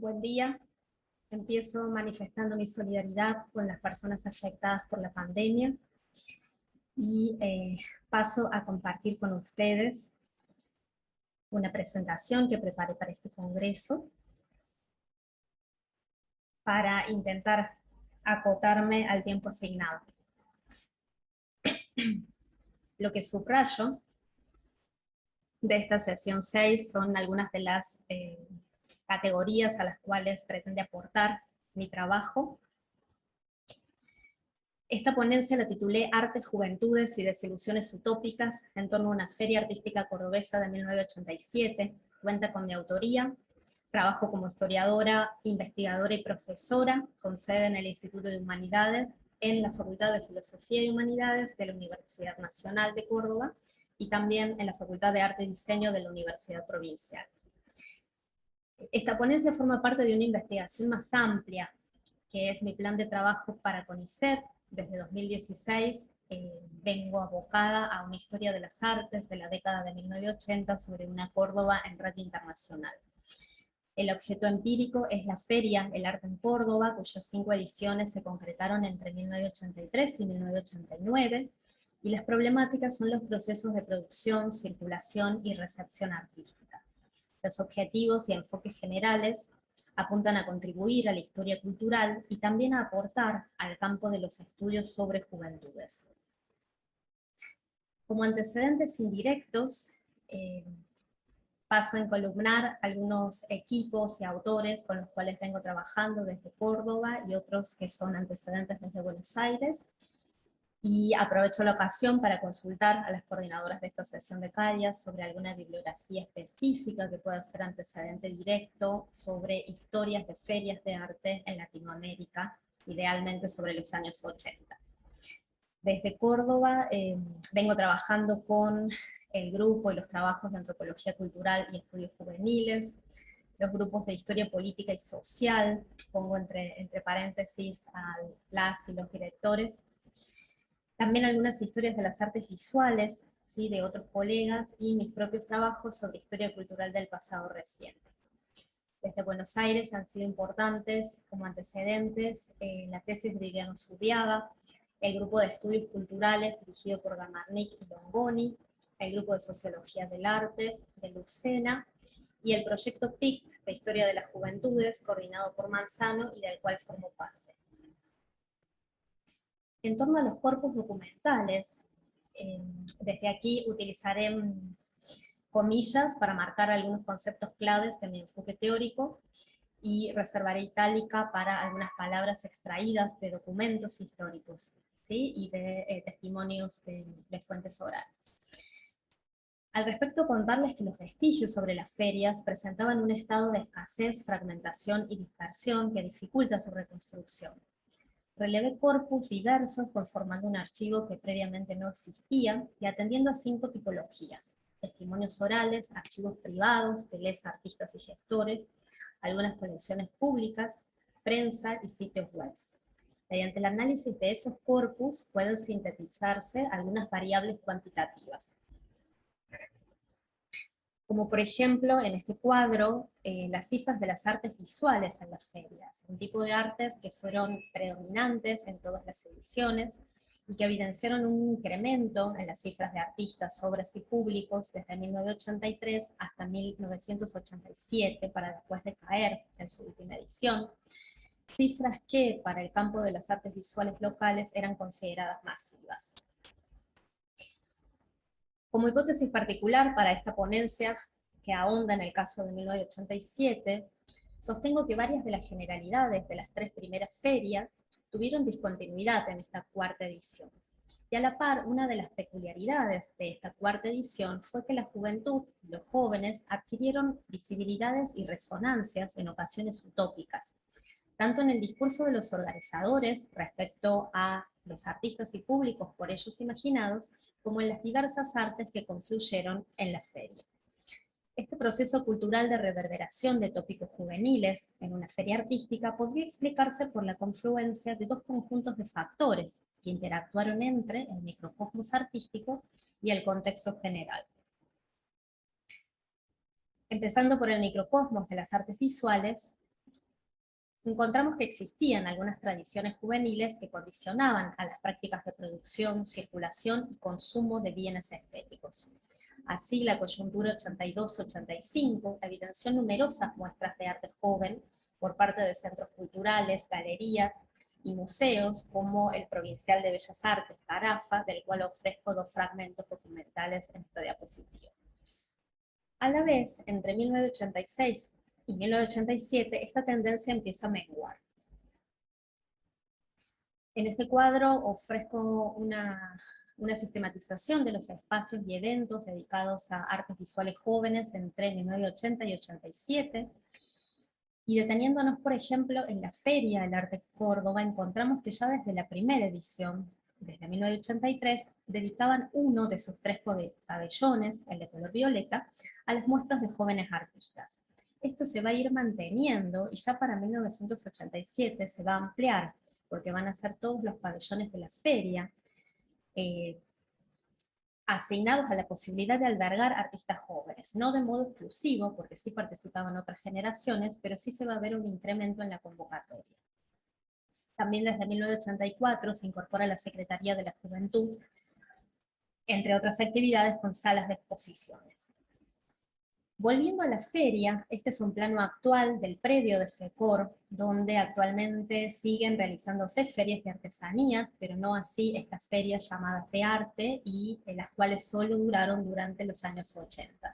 Buen día. Empiezo manifestando mi solidaridad con las personas afectadas por la pandemia y paso a compartir con ustedes una presentación que preparé para este congreso para intentar acotarme al tiempo asignado. Lo que subrayo de esta sesión 6 son algunas de las categorías a las cuales pretende aportar mi trabajo. Esta ponencia la titulé Artes, Juventudes y Desilusiones Utópicas en torno a una feria artística cordobesa de 1987. Cuenta con mi autoría. Trabajo como historiadora, investigadora y profesora, con sede en el Instituto de Humanidades, en la Facultad de Filosofía y Humanidades de la Universidad Nacional de Córdoba y también en la Facultad de Arte y Diseño de la Universidad Provincial. Esta ponencia forma parte de una investigación más amplia, que es mi plan de trabajo para CONICET. Desde 2016 vengo abocada a una historia de las artes de la década de 1980 sobre una Córdoba en red internacional. El objeto empírico es la feria El Arte en Córdoba, cuyas 5 ediciones se concretaron entre 1983 y 1989, y las problemáticas son los procesos de producción, circulación y recepción artística. Los objetivos y enfoques generales apuntan a contribuir a la historia cultural y también a aportar al campo de los estudios sobre juventudes. Como antecedentes indirectos, paso a encolumnar algunos equipos y autores con los cuales vengo trabajando desde Córdoba y otros que son antecedentes desde Buenos Aires. Y aprovecho la ocasión para consultar a las coordinadoras de esta sesión de CARIAS sobre alguna bibliografía específica que pueda ser antecedente directo sobre historias de ferias de arte en Latinoamérica, idealmente sobre los años 80. Desde Córdoba vengo trabajando con el grupo y los trabajos de antropología cultural y estudios juveniles, los grupos de historia política y social, pongo entre paréntesis a las y los directores, también algunas historias de las artes visuales, ¿sí?, de otros colegas, y mis propios trabajos sobre historia cultural del pasado reciente. Desde Buenos Aires han sido importantes como antecedentes la tesis de Viviano Zubiaga, el grupo de estudios culturales dirigido por Gamarnik y Longoni, el grupo de sociología del arte de Lucena, y el proyecto PICT de historia de las juventudes, coordinado por Manzano y del cual formo parte. En torno a los corpus documentales, desde aquí utilizaré comillas para marcar algunos conceptos claves de mi enfoque teórico y reservaré itálica para algunas palabras extraídas de documentos históricos, ¿sí?, y de testimonios de fuentes orales. Al respecto, contarles que los vestigios sobre las ferias presentaban un estado de escasez, fragmentación y dispersión que dificulta su reconstrucción. Relevé corpus diversos conformando un archivo que previamente no existía y atendiendo a 5 tipologías: testimonios orales, archivos privados, teles, artistas y gestores, algunas colecciones públicas, prensa y sitios web. Mediante el análisis de esos corpus pueden sintetizarse algunas variables cuantitativas, como por ejemplo en este cuadro, las cifras de las artes visuales en las ferias, un tipo de artes que fueron predominantes en todas las ediciones y que evidenciaron un incremento en las cifras de artistas, obras y públicos desde 1983 hasta 1987, para después decaer en su última edición, cifras que para el campo de las artes visuales locales eran consideradas masivas. Como hipótesis particular para esta ponencia, que ahonda en el caso de 1987, sostengo que varias de las generalidades de las 3 primeras ferias tuvieron discontinuidad en esta 4ª edición. Y a la par, una de las peculiaridades de esta 4ª edición fue que la juventud, los jóvenes, adquirieron visibilidades y resonancias en ocasiones utópicas, tanto en el discurso de los organizadores respecto a los artistas y públicos por ellos imaginados, como en las diversas artes que confluyeron en la feria. Este proceso cultural de reverberación de tópicos juveniles en una feria artística podría explicarse por la confluencia de 2 conjuntos de factores que interactuaron entre el microcosmos artístico y el contexto general. Empezando por el microcosmos de las artes visuales, encontramos que existían algunas tradiciones juveniles que condicionaban a las prácticas de producción, circulación y consumo de bienes estéticos. Así, la coyuntura 82-85 evidenció numerosas muestras de arte joven por parte de centros culturales, galerías y museos, como el Provincial de Bellas Artes, Carafa, del cual ofrezco 2 fragmentos documentales en esta diapositiva. A la vez, entre 1986 y 1987, esta tendencia empieza a menguar. En este cuadro ofrezco una sistematización de los espacios y eventos dedicados a artes visuales jóvenes entre 1980 y 87, y deteniéndonos, por ejemplo, en la Feria del Arte Córdoba, encontramos que ya desde la primera edición, desde 1983, dedicaban uno de sus 3 pabellones, el de color violeta, a las muestras de jóvenes artistas. Esto se va a ir manteniendo y ya para 1987 se va a ampliar, porque van a ser todos los pabellones de la feria, asignados a la posibilidad de albergar artistas jóvenes, no de modo exclusivo, porque sí participaban otras generaciones, pero sí se va a ver un incremento en la convocatoria. También desde 1984 se incorpora la Secretaría de la Juventud, entre otras actividades con salas de exposiciones. Volviendo a la feria, este es un plano actual del predio de FECOR, donde actualmente siguen realizándose ferias de artesanías, pero no así estas ferias llamadas de arte, y las cuales solo duraron durante los años 80.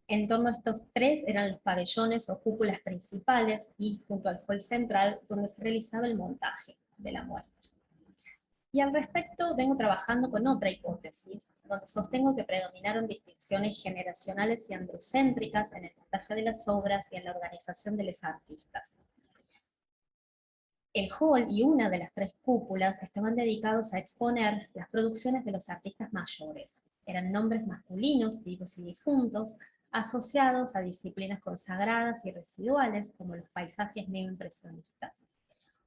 En torno a estos 3 eran los pabellones o cúpulas principales, y junto al hall central, donde se realizaba el montaje de la muestra. Y al respecto vengo trabajando con otra hipótesis, donde sostengo que predominaron distinciones generacionales y androcéntricas en el montaje de las obras y en la organización de los artistas. El hall y una de las 3 cúpulas estaban dedicados a exponer las producciones de los artistas mayores. Eran nombres masculinos, vivos y difuntos, asociados a disciplinas consagradas y residuales, como los paisajes neoimpresionistas.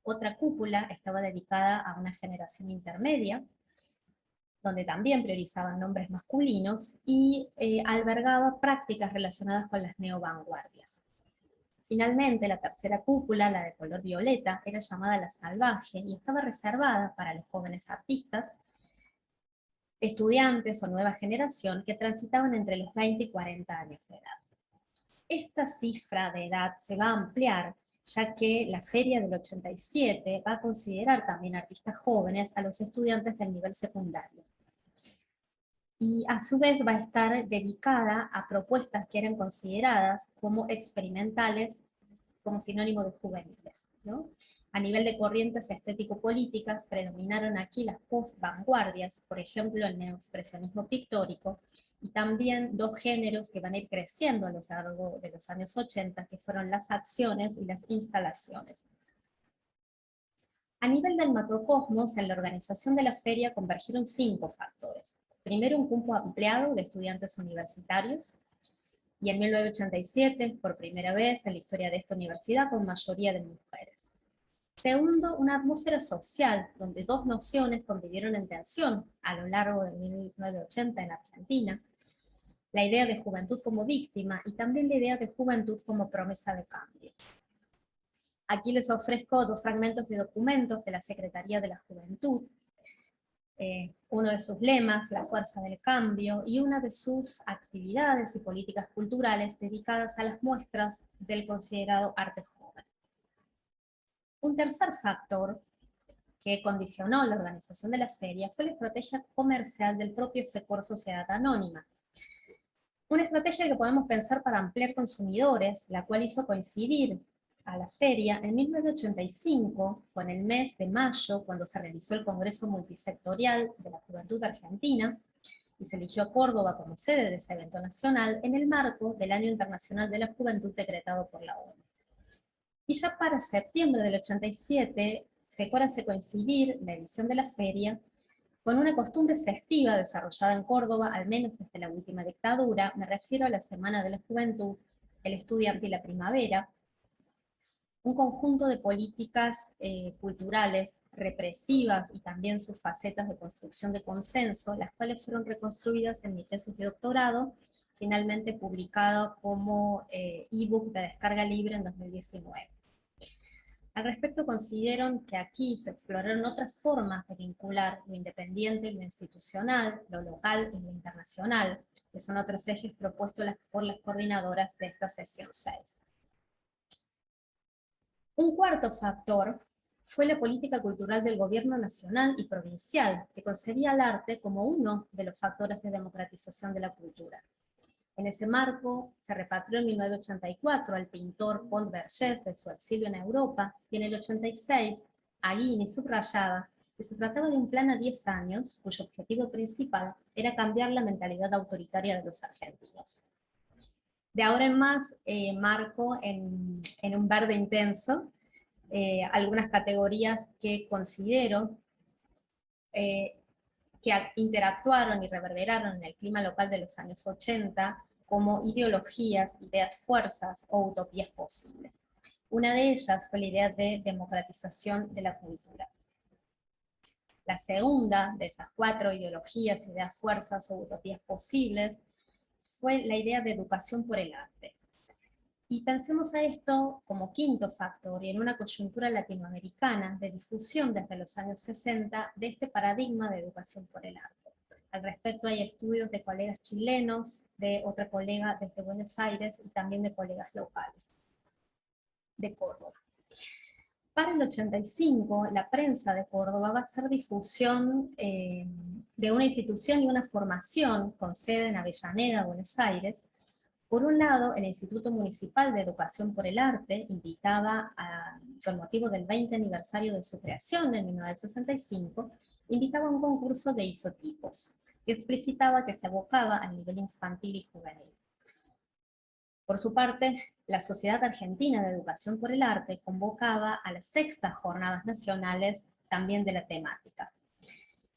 Otra cúpula estaba dedicada a una generación intermedia, donde también priorizaban nombres masculinos y albergaba prácticas relacionadas con las neovanguardias. Finalmente, la tercera cúpula, la de color violeta, era llamada la salvaje y estaba reservada para los jóvenes artistas, estudiantes o nueva generación que transitaban entre los 20 y 40 años de edad. Esta cifra de edad se va a ampliar, ya que la feria del 87 va a considerar también artistas jóvenes a los estudiantes del nivel secundario. Y a su vez va a estar dedicada a propuestas que eran consideradas como experimentales, como sinónimo de juveniles, ¿no? A nivel de corrientes estético-políticas, predominaron aquí las post-vanguardias, por ejemplo, el neoexpresionismo pictórico, y también 2 géneros que van a ir creciendo a lo largo de los años 80, que fueron las acciones y las instalaciones. A nivel del macrocosmos, en la organización de la feria convergieron 5 factores. Primero, un cupo ampliado de estudiantes universitarios, y en 1987, por primera vez en la historia de esta universidad, con mayoría de mujeres. Segundo, una atmósfera social, donde 2 nociones convivieron en tensión a lo largo de 1980 en Argentina: la idea de juventud como víctima y también la idea de juventud como promesa de cambio. Aquí les ofrezco 2 fragmentos de documentos de la Secretaría de la Juventud, uno de sus lemas, la fuerza del cambio, y una de sus actividades y políticas culturales dedicadas a las muestras del considerado arte joven. Un tercer factor que condicionó la organización de la feria fue la estrategia comercial del propio FECOR Sociedad Anónima. Una estrategia que podemos pensar para ampliar consumidores, la cual hizo coincidir a la feria en 1985, con el mes de mayo, cuando se realizó el Congreso Multisectorial de la Juventud Argentina, y se eligió a Córdoba como sede de ese evento nacional, en el marco del Año Internacional de la Juventud decretado por la ONU. Y ya para septiembre del 87, FECOR hace coincidir la edición de la feria con una costumbre festiva desarrollada en Córdoba, al menos desde la última dictadura. Me refiero a la Semana de la Juventud, el Estudiante y la Primavera, un conjunto de políticas culturales represivas y también sus facetas de construcción de consenso, las cuales fueron reconstruidas en mi tesis de doctorado, finalmente publicado como ebook de descarga libre en 2019. Al respecto consideraron que aquí se exploraron otras formas de vincular lo independiente y lo institucional, lo local y lo internacional, que son otros ejes propuestos por las coordinadoras de esta sesión 6. Un cuarto factor fue la política cultural del gobierno nacional y provincial, que concebía al arte como uno de los factores de democratización de la cultura. En ese marco, se repatrió en 1984 al pintor Paul Vergès de su exilio en Europa, y en el 86, Aguini subrayaba que se trataba de un plan a 10 años, cuyo objetivo principal era cambiar la mentalidad autoritaria de los argentinos. De ahora en más, marco en un verde intenso algunas categorías que considero que interactuaron y reverberaron en el clima local de los años 80 como ideologías, ideas fuerzas o utopías posibles. Una de ellas fue la idea de democratización de la cultura. La segunda de esas 4 ideologías, ideas fuerzas o utopías posibles fue la idea de educación por el arte. Y pensemos a esto como quinto factor y en una coyuntura latinoamericana de difusión desde los años 60 de este paradigma de educación por el arte. Al respecto hay estudios de colegas chilenos, de otra colega desde Buenos Aires y también de colegas locales de Córdoba. Para el 85, la prensa de Córdoba va a hacer difusión de una institución y una formación con sede en Avellaneda, Buenos Aires. Por un lado, el Instituto Municipal de Educación por el Arte invitaba, con motivo del 20 aniversario de su creación en 1965, invitaba a un concurso de isotipos, que explicitaba que se abocaba al nivel infantil y juvenil. Por su parte, la Sociedad Argentina de Educación por el Arte convocaba a las 6ª Jornadas Nacionales también de la temática.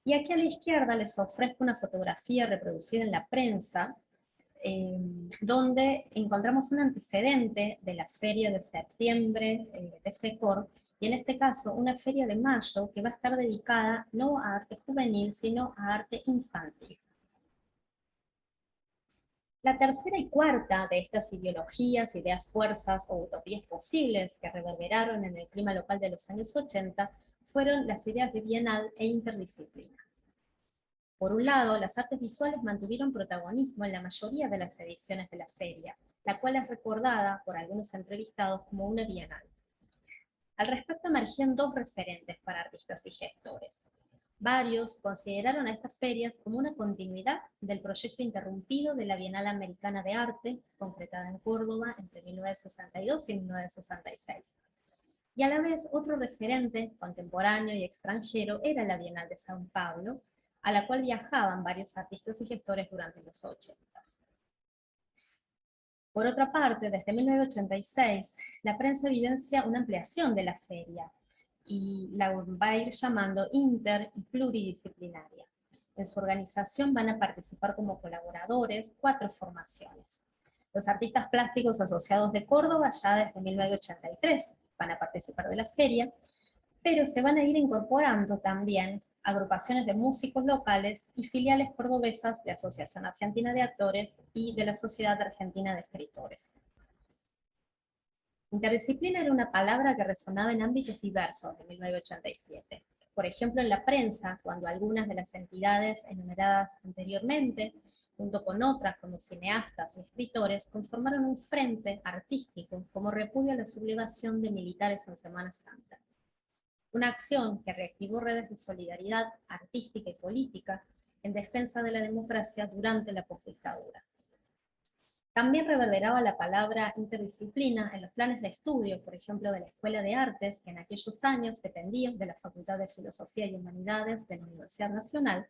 Y aquí a la izquierda les ofrezco una fotografía reproducida en la prensa, donde encontramos un antecedente de la feria de septiembre de FECOR, y en este caso una feria de mayo que va a estar dedicada no a arte juvenil, sino a arte infantil. La tercera y cuarta de estas ideologías, ideas fuerzas o utopías posibles que reverberaron en el clima local de los años 80 fueron las ideas de bienal e interdisciplina. Por un lado, las artes visuales mantuvieron protagonismo en la mayoría de las ediciones de la feria, la cual es recordada por algunos entrevistados como una bienal. Al respecto emergían 2 referentes para artistas y gestores. Varios consideraron a estas ferias como una continuidad del proyecto interrumpido de la Bienal Americana de Arte, concretada en Córdoba entre 1962 y 1966. Y a la vez, otro referente contemporáneo y extranjero era la Bienal de Sao Paulo, a la cual viajaban varios artistas y gestores durante los 80. Por otra parte, desde 1986, la prensa evidencia una ampliación de la feria, y la va a ir llamando inter y pluridisciplinaria. En su organización van a participar como colaboradores 4 formaciones. Los artistas plásticos asociados de Córdoba ya desde 1983 van a participar de la feria, pero se van a ir incorporando también agrupaciones de músicos locales y filiales cordobesas de Asociación Argentina de Actores y de la Sociedad Argentina de Escritores. Interdisciplina era una palabra que resonaba en ámbitos diversos de 1987. Por ejemplo, en la prensa, cuando algunas de las entidades enumeradas anteriormente, junto con otras como cineastas y escritores, conformaron un frente artístico como repudio a la sublevación de militares en Semana Santa. Una acción que reactivó redes de solidaridad artística y política en defensa de la democracia durante la postdictadura. También reverberaba la palabra interdisciplina en los planes de estudio, por ejemplo, de la Escuela de Artes, que en aquellos años dependían de la Facultad de Filosofía y Humanidades de la Universidad Nacional,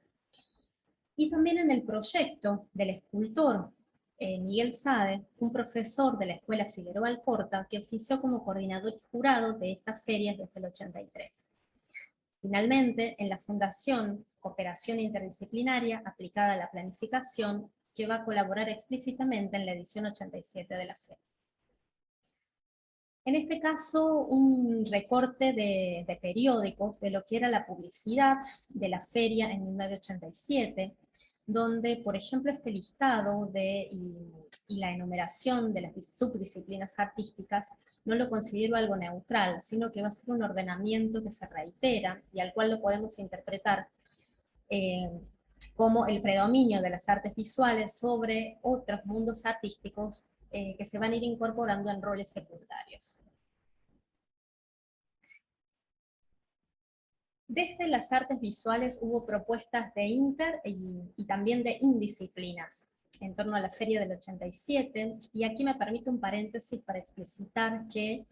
y también en el proyecto del escultor Miguel Sade, un profesor de la Escuela Figueroa Alcorta, que ofició como coordinador y jurado de estas ferias desde el 83. Finalmente, en la Fundación Cooperación Interdisciplinaria aplicada a la planificación, que va a colaborar explícitamente en la edición 87 de la feria. En este caso, un recorte de periódicos de lo que era la publicidad de la feria en 1987, donde, por ejemplo, este listado y la enumeración de las subdisciplinas artísticas no lo considero algo neutral, sino que va a ser un ordenamiento que se reitera y al cual lo podemos interpretar eh, como el predominio de las artes visuales sobre otros mundos artísticos que se van a ir incorporando en roles secundarios. Desde las artes visuales hubo propuestas de inter y también de indisciplinas en torno a la feria del 87, y aquí me permito un paréntesis para explicitar que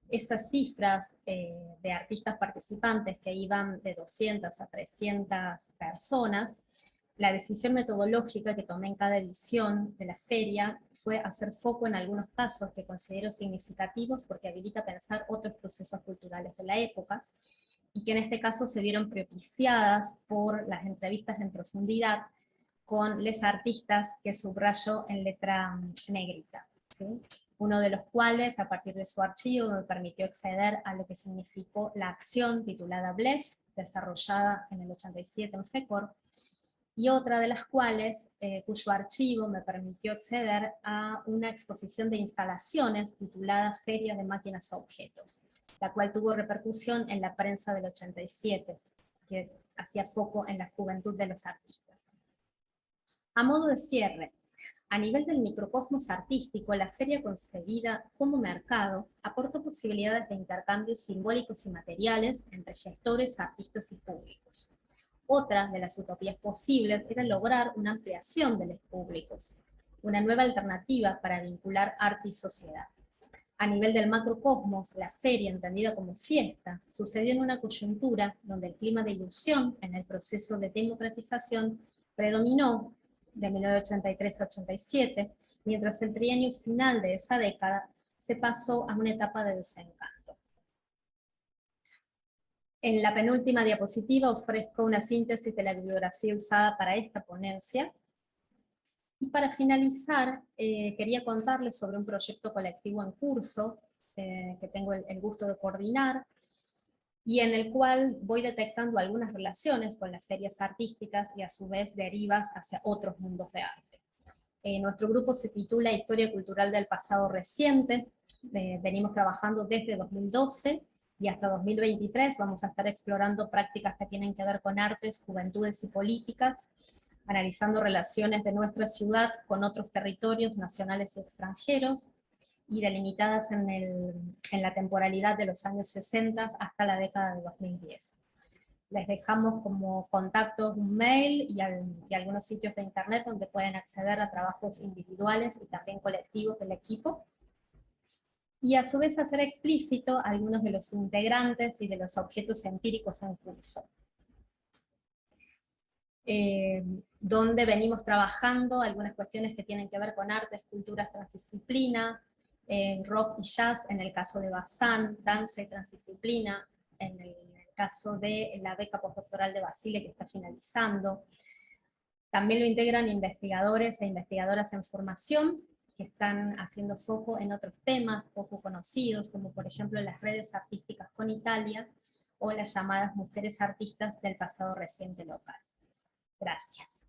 esas cifras de artistas participantes que iban de 200 a 300 personas, la decisión metodológica que tomé en cada edición de la feria fue hacer foco en algunos pasos que considero significativos porque habilita pensar otros procesos culturales de la época, y que en este caso se vieron propiciadas por las entrevistas en profundidad con les artistas que subrayo en letra negrita, ¿sí? Uno de los cuales, a partir de su archivo, me permitió acceder a lo que significó la acción titulada Bless, desarrollada en el 87 en FECOR, y otra de las cuales, cuyo archivo me permitió acceder a una exposición de instalaciones titulada Feria de Máquinas Objetos, la cual tuvo repercusión en la prensa del 87, que hacía foco en la juventud de los artistas. A modo de cierre, a nivel del microcosmos artístico, la feria concebida como mercado aportó posibilidades de intercambios simbólicos y materiales entre gestores, artistas y públicos. Otra de las utopías posibles era lograr una ampliación de los públicos, una nueva alternativa para vincular arte y sociedad. A nivel del macrocosmos, la feria, entendida como fiesta, sucedió en una coyuntura donde el clima de ilusión en el proceso de democratización predominó de 1983 a 87, mientras el trienio final de esa década se pasó a una etapa de desencanto. En la penúltima diapositiva ofrezco una síntesis de la bibliografía usada para esta ponencia. Y para finalizar, quería contarles sobre un proyecto colectivo en curso, que tengo el gusto de coordinar, y en el cual voy detectando algunas relaciones con las ferias artísticas y a su vez derivas hacia otros mundos de arte. Nuestro grupo se titula Historia Cultural del Pasado Reciente. Venimos trabajando desde 2012 y hasta 2023 vamos a estar explorando prácticas que tienen que ver con artes, juventudes y políticas, analizando relaciones de nuestra ciudad con otros territorios nacionales y extranjeros, y delimitadas en la temporalidad de los años 60 hasta la década de 2010. Les dejamos como contactos un mail y algunos sitios de internet donde pueden acceder a trabajos individuales y también colectivos del equipo, y a su vez hacer explícito algunos de los integrantes y de los objetos empíricos en curso. Donde venimos trabajando algunas cuestiones que tienen que ver con artes, culturas, transdisciplina, rock y jazz en el caso de Bazán, danza y transdisciplina en el caso de la beca postdoctoral de Basile que está finalizando. También lo integran investigadores e investigadoras en formación que están haciendo foco en otros temas poco conocidos, como por ejemplo las redes artísticas con Italia o las llamadas mujeres artistas del pasado reciente local. Gracias.